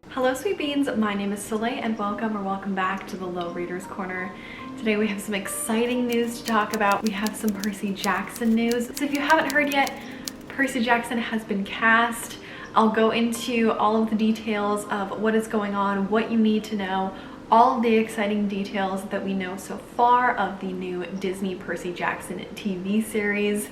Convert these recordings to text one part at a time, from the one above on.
Hello sweet beans, my name is Soleil and welcome back to the Low Readers Corner. Today we have some exciting news to talk about. We have some Percy Jackson news. So if you haven't heard yet, Percy Jackson has been cast. I'll go into all of the details of what is going on, what you need to know, all of the exciting details that we know so far of the new Disney Percy Jackson TV series.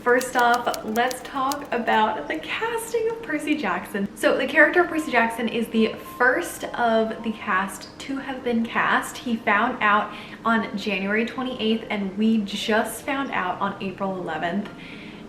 First off, let's talk about the casting of Percy Jackson. So the character of Percy Jackson is the first of the cast to have been cast. He found out on January 28th and we just found out on April 11th.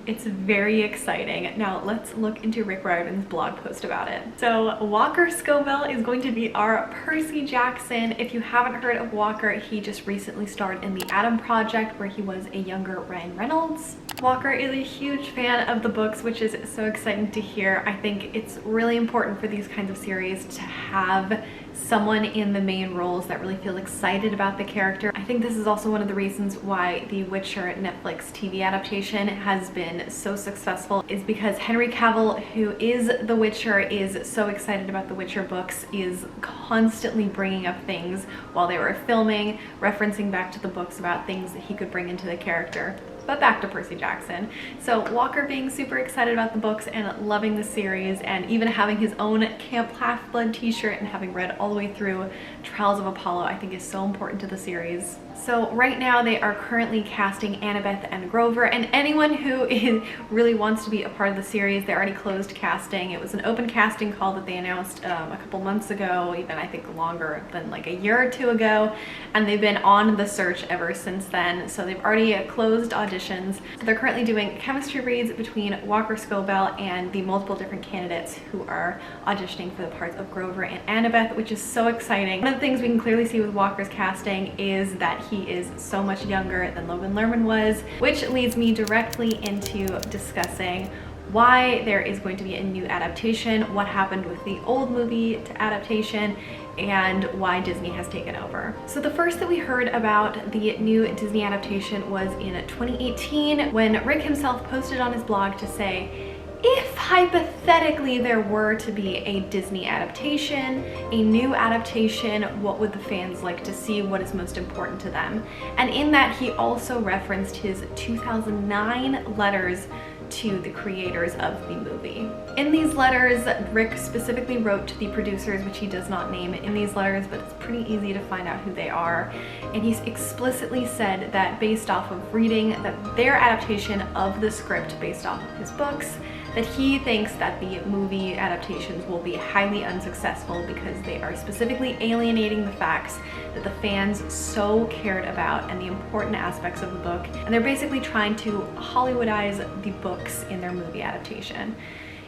It's very exciting. Now let's look into Rick Riordan's blog post about it. So Walker Scobell is going to be our Percy Jackson. If you haven't heard of Walker, he just recently starred in The Adam Project where he was a younger Ryan Reynolds. Walker is a huge fan of the books, which is so exciting to hear. I think it's really important for these kinds of series to have someone in the main roles that really feel excited about the character. I think this is also one of the reasons why the Witcher Netflix TV adaptation has been so successful, is because Henry Cavill, who is the Witcher, is so excited about the Witcher books, is constantly bringing up things while they were filming, referencing back to the books about things that he could bring into the character. But back to Percy Jackson. So Walker being super excited about the books and loving the series, and even having his own Camp Half-Blood t-shirt and having read all the way through Trials of Apollo, I think is so important to the series. So right now they are currently casting Annabeth and Grover, and anyone who really wants to be a part of the series. They already closed casting. It was an open casting call that they announced a couple months ago, even I think longer than like a year or two ago, and they've been on the search ever since then. So they've already closed auditions. So they're currently doing chemistry reads between Walker Scobell and the multiple different candidates who are auditioning for the parts of Grover and Annabeth, which is so exciting. One of the things we can clearly see with Walker's casting is that he is so much younger than Logan Lerman was, which leads me directly into discussing why there is going to be a new adaptation, what happened with the old movie to adaptation, and why Disney has taken over. So the first that we heard about the new Disney adaptation was in 2018 when Rick himself posted on his blog to say, if hypothetically there were to be a Disney adaptation, a new adaptation, what would the fans like to see? What is most important to them? And in that, he also referenced his 2009 letters to the creators of the movie. In these letters, Rick specifically wrote to the producers, which he does not name in these letters, but it's pretty easy to find out who they are. And he's explicitly said that based off of reading that their adaptation of the script based off of his books, that he thinks that the movie adaptations will be highly unsuccessful because they are specifically alienating the facts that the fans so cared about and the important aspects of the book, and they're basically trying to Hollywoodize the books in their movie adaptation.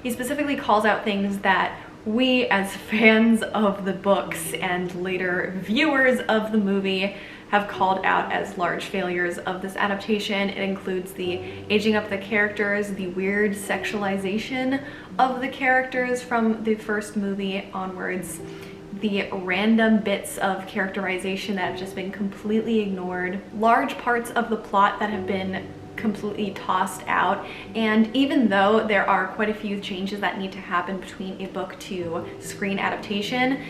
He specifically calls out things that we as fans of the books and later viewers of the movie have called out as large failures of this adaptation. It includes the aging up the characters, the weird sexualization of the characters from the first movie onwards, the random bits of characterization that have just been completely ignored, large parts of the plot that have been completely tossed out. And even though there are quite a few changes that need to happen between a book to screen adaptation,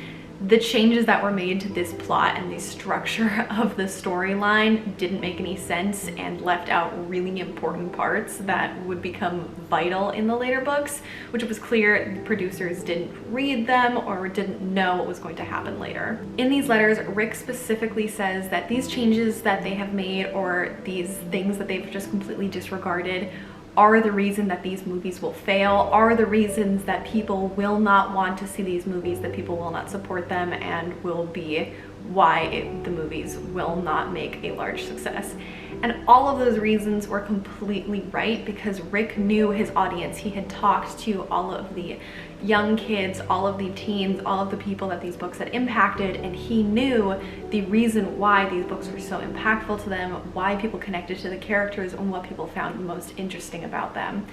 the changes that were made to this plot and the structure of the storyline didn't make any sense and left out really important parts that would become vital in the later books, which was clear the producers didn't read them or didn't know what was going to happen later. In these letters, Rick specifically says that these changes that they have made, or these things that they've just completely disregarded, are the reason that these movies will fail, are the reasons that people will not want to see these movies, that people will not support them, and will be why the movies will not make a large success. And all of those reasons were completely right because Rick knew his audience. He had talked to all of the young kids, all of the teens, all of the people that these books had impacted, and he knew the reason why these books were so impactful to them, why people connected to the characters, and what people found most interesting about them,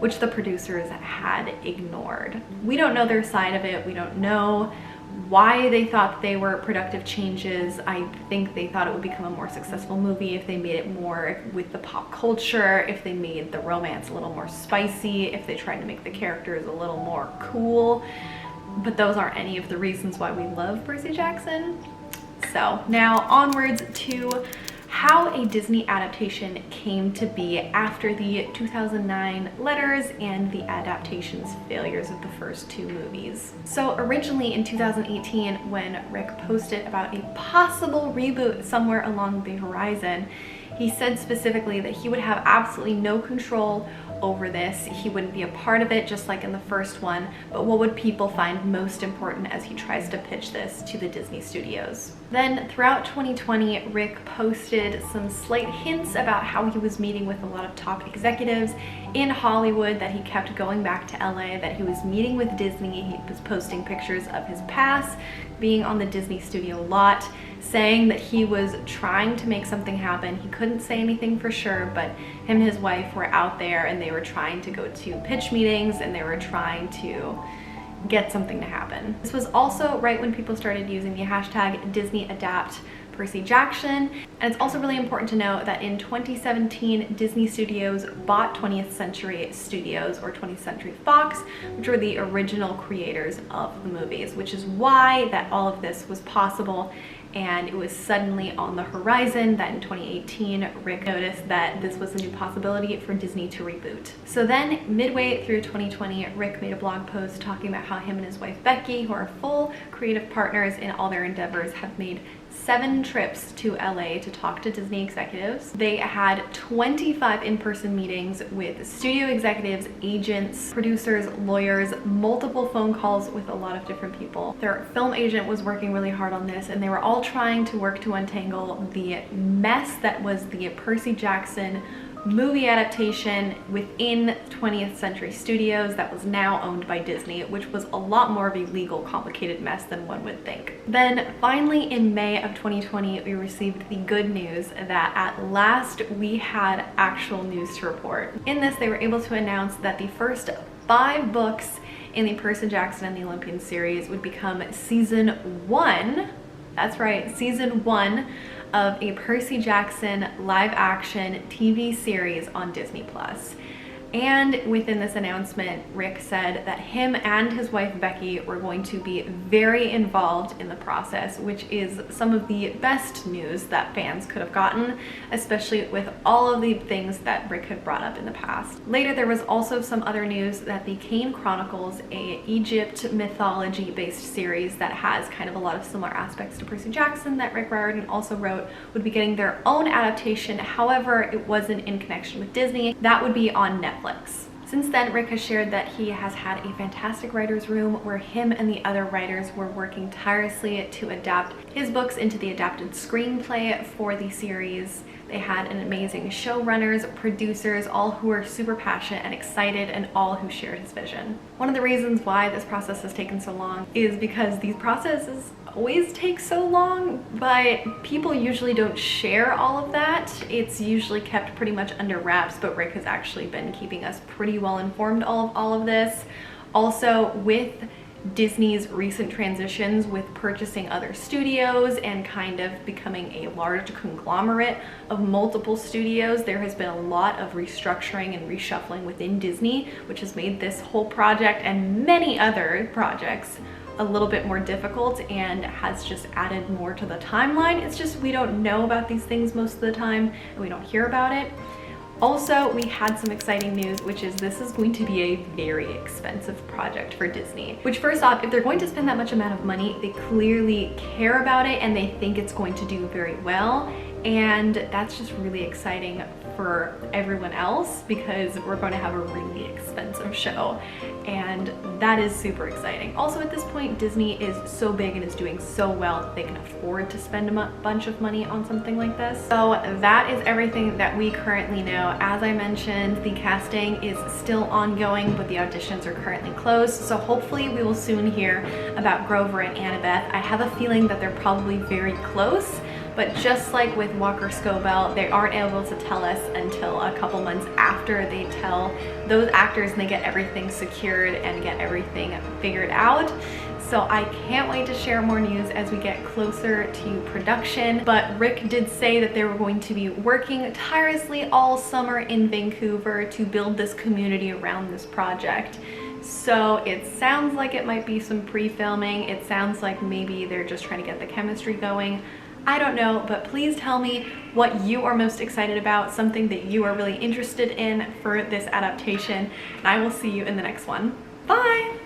which the producers had ignored. We don't know their side of it. We don't know why they thought they were productive changes. I think they thought it would become a more successful movie if they made it more with the pop culture, if they made the romance a little more spicy, if they tried to make the characters a little more cool. But those aren't any of the reasons why we love Percy Jackson. So now onwards to how a Disney adaptation came to be after the 2009 letters and the adaptation's failures of the first two movies. So originally in 2018, when Rick posted about a possible reboot somewhere along the horizon, he said specifically that he would have absolutely no control over this. He wouldn't be a part of it, just like in the first one, but what would people find most important as he tries to pitch this to the Disney studios. Then throughout 2020, Rick posted some slight hints about how he was meeting with a lot of top executives in Hollywood, that he kept going back to LA, that he was meeting with Disney. He was posting pictures of his pass, being on the Disney studio lot, saying that he was trying to make something happen. He couldn't say anything for sure, but him and his wife were out there and they were trying to go to pitch meetings and they were trying to get something to happen. This was also right when people started using the hashtag Disney Adapt Percy Jackson. And it's also really important to note that in 2017, Disney Studios bought 20th Century Studios, or 20th Century Fox, which were the original creators of the movies, which is why that all of this was possible. And it was suddenly on the horizon that in 2018, Rick noticed that this was a new possibility for Disney to reboot. So then midway through 2020, Rick made a blog post talking about how him and his wife Becky, who are full creative partners in all their endeavors, have made 7 trips to LA to talk to Disney executives. They had 25 in-person meetings with studio executives, agents, producers, lawyers, multiple phone calls with a lot of different people. Their film agent was working really hard on this, and they were all trying to work to untangle the mess that was the Percy Jackson movie adaptation within 20th Century Studios that was now owned by Disney, which was a lot more of a legal, complicated mess than one would think. Then finally in May of 2020, we received the good news that at last we had actual news to report. In this, they were able to announce that the first 5 books in the Percy Jackson and the Olympian series would become season 1. That's right, season 1 of a Percy Jackson live action TV series on Disney+. And within this announcement, Rick said that him and his wife Becky were going to be very involved in the process, which is some of the best news that fans could have gotten, especially with all of the things that Rick had brought up in the past. Later, there was also some other news that the Kane Chronicles, a Egypt mythology-based series that has kind of a lot of similar aspects to Percy Jackson that Rick Riordan also wrote, would be getting their own adaptation. However, it wasn't in connection with Disney. That would be on Netflix. Since then, Rick has shared that he has had a fantastic writer's room where him and the other writers were working tirelessly to adapt his books into the adapted screenplay for the series. They had an amazing showrunners, producers, all who were super passionate and excited, and all who shared his vision. One of the reasons why this process has taken so long is because these processes always take so long, but people usually don't share all of that. It's usually kept pretty much under wraps, but Rick has actually been keeping us pretty well informed of all of this. Also, with Disney's recent transitions with purchasing other studios and kind of becoming a large conglomerate of multiple studios, there has been a lot of restructuring and reshuffling within Disney, which has made this whole project and many other projects a little bit more difficult and has just added more to the timeline. It's just we don't know about these things most of the time and we don't hear about it. Also, we had some exciting news, which is this is going to be a very expensive project for Disney. Which, first off, if they're going to spend that much amount of money, they clearly care about it and they think it's going to do very well. And that's just really exciting for everyone else because we're going to have a really expensive show, and that is super exciting. Also, at this point, Disney is so big and is doing so well that they can afford to spend a bunch of money on something like this. So that is everything that we currently know. As I mentioned, the casting is still ongoing, but the auditions are currently closed, so hopefully we will soon hear about Grover and Annabeth. I have a feeling that they're probably very close, but just like with Walker Scobell, they aren't able to tell us until a couple months after they tell those actors and they get everything secured and get everything figured out. So I can't wait to share more news as we get closer to production. But Rick did say that they were going to be working tirelessly all summer in Vancouver to build this community around this project. So it sounds like it might be some pre-filming. It sounds like maybe they're just trying to get the chemistry going. I don't know, but please tell me what you are most excited about, something that you are really interested in for this adaptation, and I will see you in the next one. Bye!